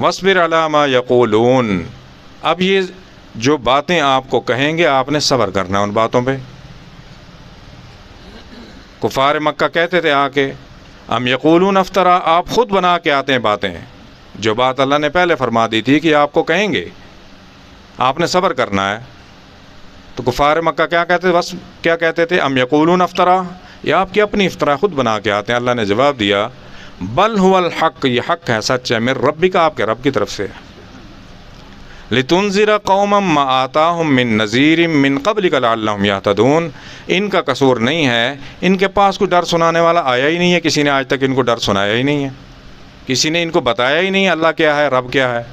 وَاصْبِرْ عَلَىٰ مَا يَقُولُونَ، اب یہ جو باتیں آپ کو کہیں گے آپ نے صبر کرنا ہے ان باتوں پہ۔ کفار مکہ کہتے تھے آ کے ام یقولون افطرا، آپ خود بنا کے آتے ہیں باتیں، جو بات اللہ نے پہلے فرما دی تھی کہ آپ کو کہیں گے، آپ نے صبر کرنا ہے۔ تو کفار مکہ کیا کہتے تھے ام یقولون افطرا، یا آپ کی اپنی افطرا خود بنا کے آتے ہیں۔ اللہ نے جواب دیا بل هو الحق، یہ حق ہے، سچ ہے، من ربک، آپ کے رب کی طرف سے۔ لتنذر قوما ما آتاہم من نذیر من قبلک لعلہم یہتدون، ان کا قصور نہیں ہے، ان کے پاس کوئی ڈر سنانے والا آیا ہی نہیں ہے، کسی نے آج تک ان کو ڈر سنایا ہی نہیں ہے، کسی نے ان کو بتایا ہی نہیں اللہ کیا ہے، رب کیا ہے۔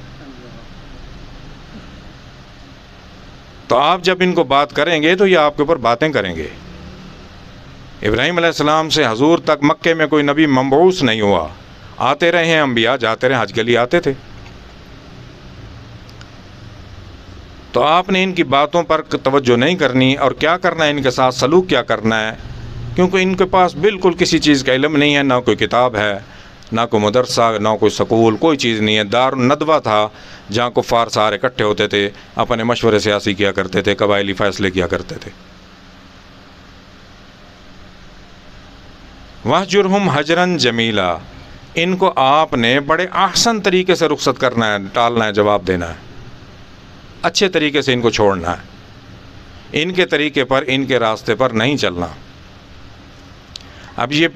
تو آپ جب ان کو بات کریں گے تو یہ آپ کے اوپر باتیں کریں گے۔ ابراہیم علیہ السلام سے حضور تک مکے میں کوئی نبی مبعوث نہیں ہوا، آتے رہے ہیں انبیاء، جاتے رہے، حج کے لیے آتے تھے۔ تو آپ نے ان کی باتوں پر توجہ نہیں کرنی، اور کیا کرنا ہے ان کے ساتھ سلوک کیا کرنا ہے، کیونکہ ان کے پاس بالکل کسی چیز کا علم نہیں ہے، نہ کوئی کتاب ہے، نہ کوئی مدرسہ، نہ کوئی سکول، کوئی چیز نہیں ہے۔ دار الندوہ تھا جہاں کفار سارے اکٹھے ہوتے تھے، اپنے مشورے سیاسی کیا کرتے تھے، قبائلی فیصلے کیا کرتے تھے۔ وَاهْجُرْهُمْ هَجْرًا جَمِيلًا، ان کو آپ نے بڑے احسن طریقے سے رخصت کرنا ہے، ٹالنا ہے، جواب دینا ہے، اچھے طریقے سے ان کو چھوڑنا ہے، ان کے طریقے پر، ان کے راستے پر نہیں چلنا۔ اب یہ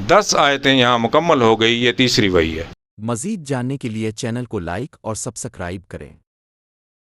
10 آیتیں یہاں مکمل ہو گئی، یہ تیسری وحی ہے۔ مزید جاننے کے لیے چینل کو لائک اور سبسکرائب کریں۔